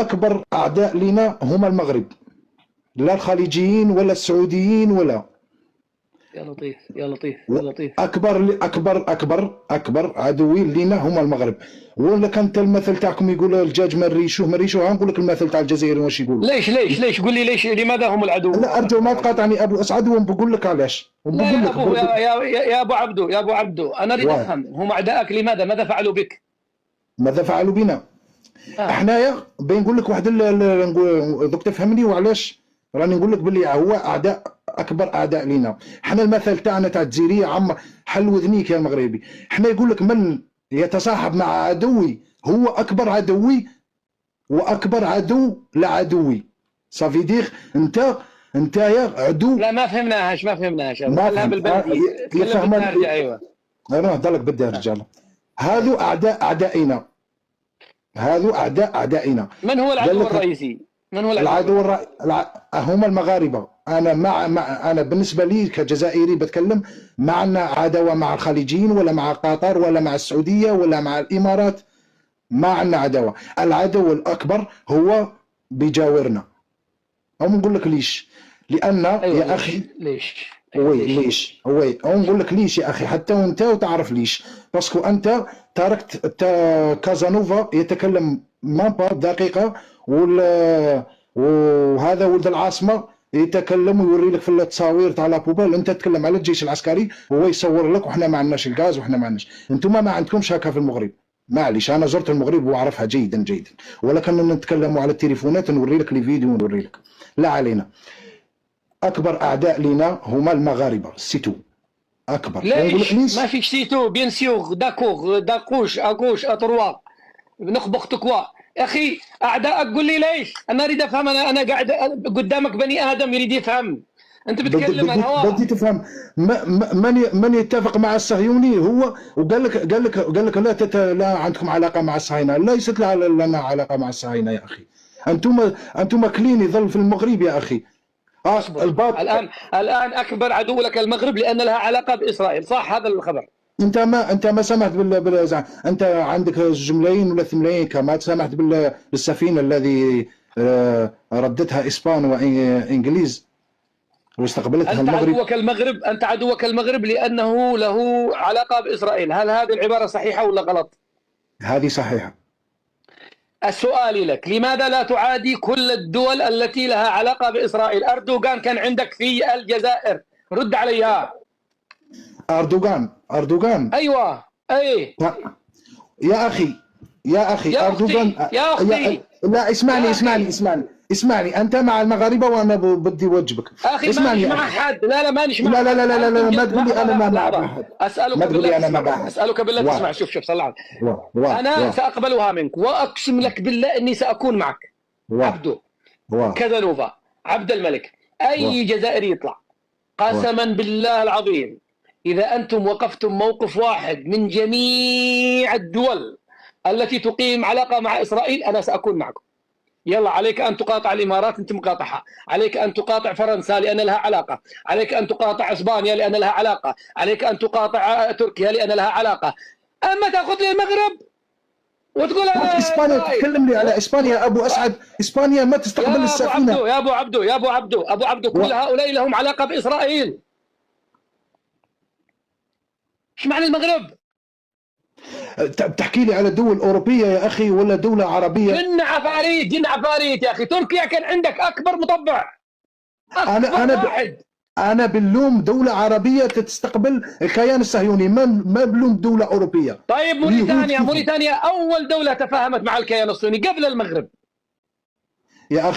اكبر اعداء لنا هما المغرب، لا الخليجيين ولا السعوديين ولا. يا لطيف يا لطيف يا لطيف. اكبر عدوين لنا هما المغرب. ولا كانت المثل تاعكم يقول الدجاج من ريشه، هنقول لك المثل تاع الجزائريين واش يقولوا. ليش قول لي ليش، لماذا هم العدو؟ لا ارجو ما تقاطعني ابو اسعد، وبقول لك علاش. لا يا ابو عبدو انا اريد افهم، هم اعدائك لماذا؟ ماذا فعلوا بك؟ ماذا فعلوا بنا؟ احنايا بنقول لك واحد دوك تفهمني وعلاش راني نقول لك باللي هو اكبر اعداء لينا. حنا المثل تاعنا تاع الجزيريه عم حل وذنيك يا مغربي. حنا يقول لك من يتصاحب مع عدوي هو اكبر عدوي، واكبر عدو لعدوي. صافي دير انت يا عدو. لا ما فهمناهاش خلها بالبلدي تكلم بالدارجه. ايوه انا نهضر لك بالدارجه. هذو اعدائنا، هذو اعدائنا. من هو العدو الرئيسي؟ من هو العدو هم المغاربه. انا بالنسبه لي كجزائري بتكلم، ما عندنا عداوه مع الخليجيين ولا مع قطر ولا مع السعوديه ولا مع الامارات، ما عندنا عداوه. العدو الاكبر هو بيجاورنا. او نقول لك ليش؟ لان أيوة يا اخي ليش وي او نقول لك ليش يا اخي حتى وانت وتعرف ليش. باسكو انت تركت كازانوفا يتكلم مابا دقيقه، وهذا ولد العاصمه يتكلم ويوري لك في التصاوير تاع لابوبال. انت تتكلم على الجيش العسكري وهو يصور لك، وحنا ما عندناش الغاز وحنا ما عندناش. انتم ما عندكمش هكا في المغرب. معليش انا زرت المغرب واعرفها جيدا، ولكن نتكلموا على التليفونات نوري لك لي فيديو ونوري لك. لا علينا. اكبر اعداء لنا هما المغاربه، سيتو. اكبر. ليش ما فيش سيتو؟ بيان سيغ داكوش اكوش اتروا نخبخ تكوا. يا اخي اعدائك قول لي ليش؟ انا اريد افهم. انا قاعد قدامك بني ادم يريد يفهم. انت بتتكلم عن هواء. بدي تفهم. من يتفق مع الصهيوني هو وقال لك لا عندكم علاقه مع الصهاينه. ليست لنا علاقه مع الصهاينه يا اخي. انتم كلين يظل في المغرب يا اخي. الان اكبر عدو لك المغرب لان لها علاقه باسرائيل، صح هذا الخبر؟ انت ما سمحت انت عندك جملين ولا 8 ملايين كما سمحت بالسفينه الذي ردتها اسبان وانجليز واستقبلتها المغرب. انت عدوك المغرب لانه له علاقه باسرائيل. هل هذه العباره صحيحه ولا غلط؟ هذه صحيحه. السؤال لك، لماذا لا تعادي كل الدول التي لها علاقه باسرائيل؟ اردوغان كان عندك في الجزائر، رد عليها. اردوغان ايوه اي يا اخي اردوغان يا اختي لا اسمعني انت مع المغاربه وانا بدي وجبك. اخي اسمعني مع حد. لا مانيش مع لا ما تقول لي انا ما مع احد. اسالك بالله تسمع. شوف صل على انا ساقبلها منك واقسم لك بالله اني ساكون معك. عبدو كازانوفا عبد الملك اي جزائري يطلع قسما بالله العظيم، إذا أنتم وقفتم موقف واحد من جميع الدول التي تقيم علاقة مع إسرائيل أنا سأكون معكم. يلا عليك أن تقاطع الإمارات، أنت مقاطعها. عليك أن تقاطع فرنسا لأن لها علاقة. عليك أن تقاطع إسبانيا لأن لها علاقة. عليك أن تقاطع تركيا لأن لها علاقة. أما تأخذ لي المغرب وتقول إسبانيا، تكلم لي على إسبانيا يا أبو أسعد. إسبانيا ما تستقبل السفينة. يا أبو عبدو كل هؤلاء لهم علاقة بإسرائيل. ايش معنى المغرب؟ بتحكي لي على دول أوروبية يا أخي ولا دولة عربية؟ جن عفاريت يا أخي. تركيا كان عندك أكبر مطبع. أنا بنلوم دولة عربية تستقبل الكيان الصهيوني، ما بلوم دولة أوروبية. طيب موريتانيا أول دولة تفاهمت مع الكيان الصهيوني قبل المغرب. يا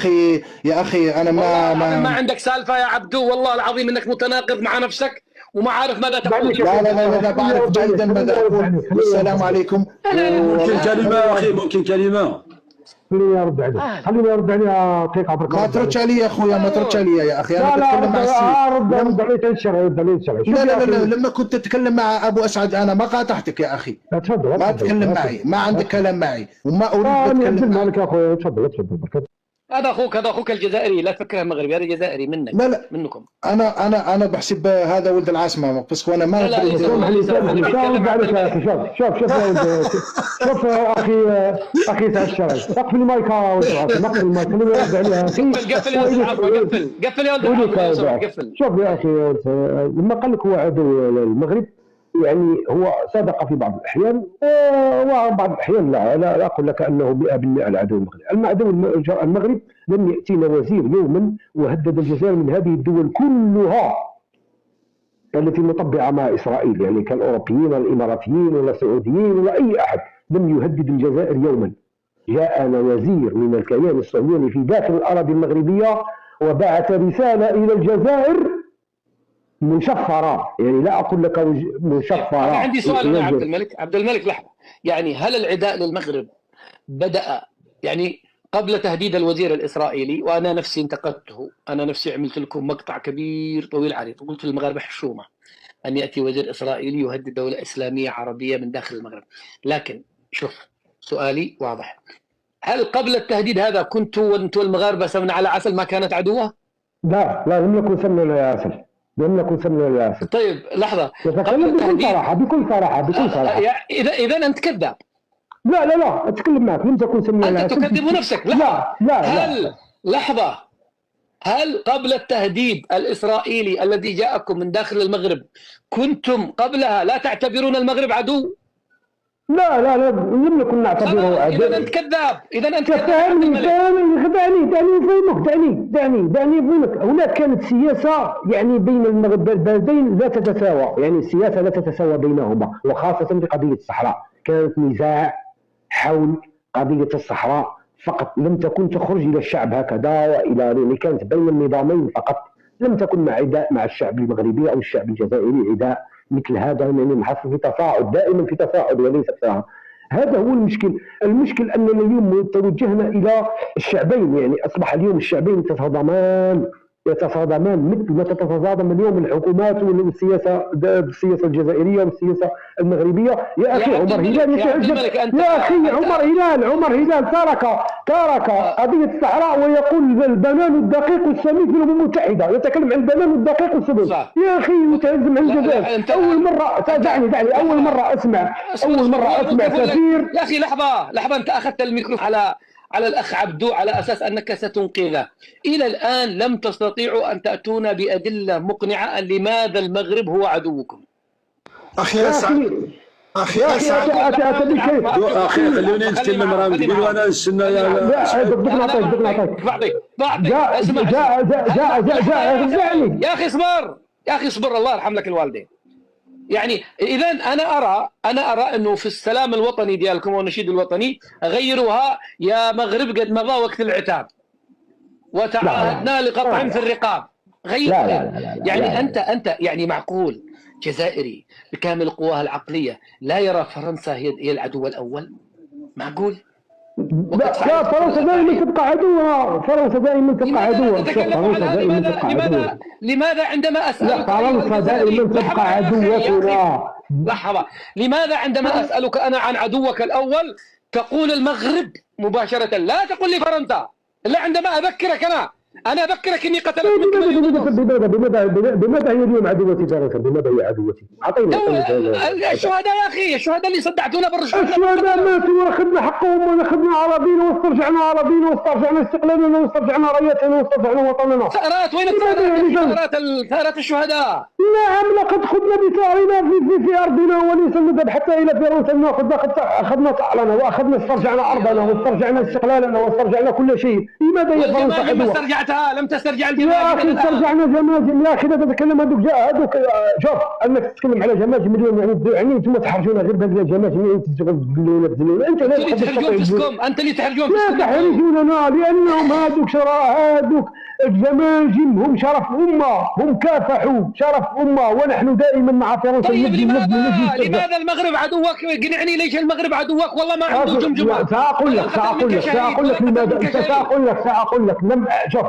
أخي أنا ما عندك سالفة يا عبدو. والله العظيم إنك متناقض مع نفسك وما عارف ماذا تقول. لا بعرف جيدا ماذا أقول. السلام عليكم. ممكن كلمة أخي، ممكن كلمة. خليني ارد عليه دقيقه برك. ما تردش علي يا اخويا، ما تردش علي يا اخي. انا بتكلم مع رد عليه تنشر. لا لما كنت تتكلم مع ابو اسعد انا ما قاطعتك يا اخي. تفضل. ما تتكلم معي، ما عندك كلام معي وما اريد اتكلم معك يا اخويا. تفضل برك. هذا اخوك الجزائري، لا تفكره مغربي، هذا جزائري منك. لا منكم. انا بحسب هذا ولد العاصمه، باسكو انا ما شوف اخي تاع الشرعي، اقفل المايك نقفل المايك، خليني نرد عليها. قفل يا ولد العفو، قفل يا ولد العفو، قفل. شوف يا اخي لما قال لك هو عدو المغرب، يعني هو صدق في بعض الأحيان، وبعض الأحيان لا أقول لك أنه 100% العدو المغرب. العدو المغرب لم يأتينا وزير يوما وهدد الجزائر من هذه الدول كلها التي مطبعة مع إسرائيل، يعني كالأوروبيين ولا الإماراتيين ولا السعوديين ولا أي أحد لم يهدد الجزائر يوما. جاءنا وزير من الكيان الصهيوني في داخل الأراضي المغربية وبعث رسالة إلى الجزائر مشفرة، يعني لا أقول لك مشفرة. أنا عندي سؤال يا عبد الملك لحظة، يعني هل العداء للمغرب بدأ يعني قبل تهديد الوزير الإسرائيلي؟ وأنا نفسي انتقدته، أنا نفسي عملت لكم مقطع كبير طويل عريض وقلت للمغاربة حشومة أن يأتي وزير إسرائيلي يهدد دولة إسلامية عربية من داخل المغرب. لكن شوف، سؤالي واضح، هل قبل التهديد هذا كنتوا وأنتوا المغاربة سمنة على عسل ما كانت عدوة؟ لا لم نكن سمنة على عسل، لم نكن سمنة على عسل. طيب لحظة، بكل صراحة إذا أنت كذاب. لا أتكلم معك، لم تكن سمنة على عسل. أنت تكذب نفسك. لحظة، هل قبل التهديد الإسرائيلي الذي جاءكم من داخل المغرب كنتم قبلها لا تعتبرون المغرب عدو؟ لا لم نكن نعتبره عدو. إذا أنت كذاب، دعني أفهمك. هناك كانت سياسة يعني بين البلدين لا تتساوى، يعني السياسة لا تتساوى بينهما، وخاصة في قضية الصحراء كانت نزاع حول قضية الصحراء فقط، لم تكن تخرج إلى الشعب هكذا وإلى، يعني كانت بين النظامين فقط، لم تكن مع الشعب المغربي أو الشعب الجزائري عداء مثل هذا، يعني نحصل في تصاعد، دائما في تصاعد وليس تصاعد. هذا هو المشكل أننا اليوم توجهنا إلى الشعبين، يعني أصبح اليوم الشعبين يتصادمان مثل ما تتصادم اليوم الحكومات والسياسة الجزائرية والسياسة المغربية. يا أخي عمر هلال عمر هلال ترك قضية الصحراء ويقول البنان الدقيق والسميك في الأمم المتحدة، يتكلم عن البنان الدقيق والسميك. يا أخي متهزم عن الجزائر. أول مرة أسمع سفير. يا أخي لحظة، أنت أخذت الميكروفون على الأخ عبدو على أساس أنك ستنقذه. إلى الآن لم تستطيعوا أن تأتونا بأدلة مقنعة لماذا المغرب هو عدوكم. أخي خلوني نتكلم، راه تقول وانا نستنى. يا أخي اصبر الله يرحم لك الوالدين. يعني إذا أنا أرى أنه في السلام الوطني ديالكم والنشيد الوطني غيروها يا مغرب قد مضى وقت العتاب وتعاهدنا لقطع في الرقاب. غير يعني أنت يعني معقول جزائري بكامل قواه العقلية لا يرى فرنسا هي العدو الأول؟ معقول؟ لا فرنسا دائما تبقى عدوة، لماذا عندما أسألك فرنسا دائما تبقى عدوتنا؟ لحظة، لماذا عندما أسألك أنا عن عدوك الأول تقول المغرب مباشرة، لا تقول لي فرنسا إلا عندما أذكرك أنا أذكرك إني قتلت بماذا هي اليوم عدوتي فرنسا؟ بماذا هي عدوتي؟ الشهداء يا أخي، الشهداء اللي صدعتونا بالرشوة. الشهداء ماتوا وأخذنا حقهم وأخذنا أراضينا واسترجعنا أراضينا واسترجعنا استقلالنا واسترجعنا رايتنا واسترجعنا وطننا. ثأرات، وين ثأرات الشهداء؟ نعم لقد خذنا بثارنا في أرضنا وليس نذهب حتى إلى فرنسا نأخذ، أخذنا ثأرنا وأخذنا استرجعنا أرضنا واسترجعنا استقلالنا واسترجعنا كل شيء. لماذا هي فرنسا عدوة؟ لم تسترجع الجماجم يا اخي استرجعنا جماجم يا اخي. لا تتكلم هذوك شوف انك تتكلم على جماجم اليوم يعني انتم تحرجونا غير بهذه الجماجم، انت تقولون انت لا تحرجون فيكم، انت اللي تحرجون فيكم. لا تحرجوننا لانهم هذوك الجماجم هم شرف امه، هم كافحوا شرف امه ونحن دائما مع فرنسا. طيب لماذا المغرب عدوك؟ قنعني ليش المغرب عدوك؟ والله ما عنده جمجمه. سأقول لك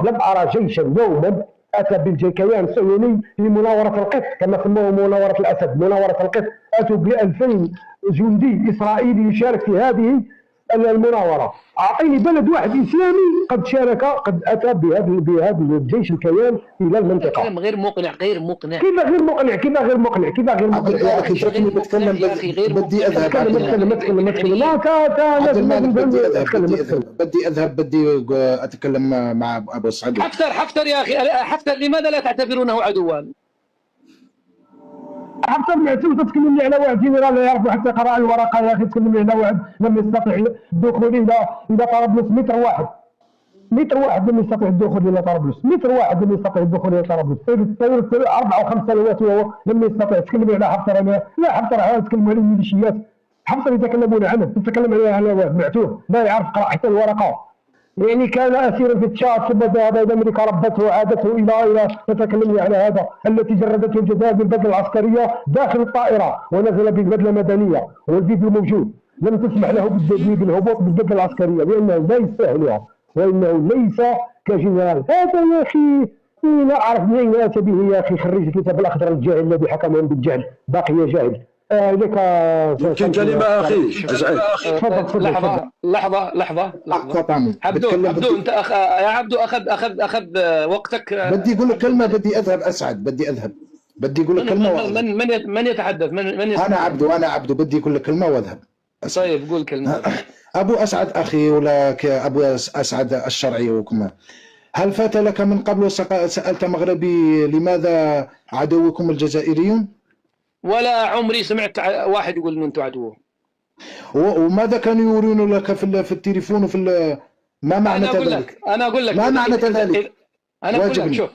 لم أرى جيشا يوما أتى بالكيان الصهيوني في مناورة القط كما سموه مناورة الأسد، مناورة القط أتوا ب2000 جندي إسرائيلي يشارك في هذه المناوره. اعطيني بلد واحد اسلامي قد شارك، قد اتى بهذا الجيش الكيان الى المنطقه. كلام غير مقنع، غير مقنع. كيف غير مقنع؟ كيف غير مقنع؟ كيف غير مقنع؟ يا اخي شكلي بتكلم بدي اذهب. بدي اذهب، بدي اتكلم مع ابو سعد. حفتر يا اخي، حفتر لماذا لا تعتبرونه عدوا؟ حفتر معتوه تتكلمني على واحد جنرال لا يعرف حتى يقرا الورقه يا اخي، تكلمني على واحد لم يستطع الدخول الى طرابلس متر واحد لم يستطيع الدخول الى طرابلس، متر واحد لم يستطيع الدخول الى طرابلس، 4 أو 5 سنوات وهو لم يستطيع. تكلمني على حفتر؟ انا لا، حفتر تكلموا على الميليشيات، حفتر يتكلمون عنه، تتكلم على واحد معتوه لا يعرف قرا حتى الورقه. يعني كان اسيرا في تشاد ثم ذهب الى امريكا، ربته وعادته الى تتكلمني على هذا التي جردته الجزائر بالبدله العسكريه داخل الطائره ونزل بالبدله المدنيه، والفيديو موجود. لم تسمح له بالهبوط بالبدله العسكريه لانه لا يستاهلها وانه ليس كجنرال. هذا يا اخي لا اعرف من اين اتى به يا اخي، خريج الكتاب الاخضر الجاهل الذي حكمهم بالجهل، باقي جاهل. لك يمكن كلمه اخي. تفضل. لحظه عبدو انت يا عبدو اخذ وقتك. بدي اقول لك كلمه، بدي اذهب اسعد، بدي اقول لك كلمه. من يتحدث؟ انا عبدو بدي اقول لك كلمه واذهب. طيب قول كلمه. ابو اسعد اخي، ولا ابو اسعد الشرعي وكما، هل فات لك من قبل سالت مغربي لماذا عدوكم الجزائريون؟ ولا عمري سمعت واحد يقول ان انتم عدوه. وماذا كانوا يورون لك في التليفون وفي ما معنى ذلك؟ انا اقول لك ما معنى ذلك؟ انا اقول لك شوف،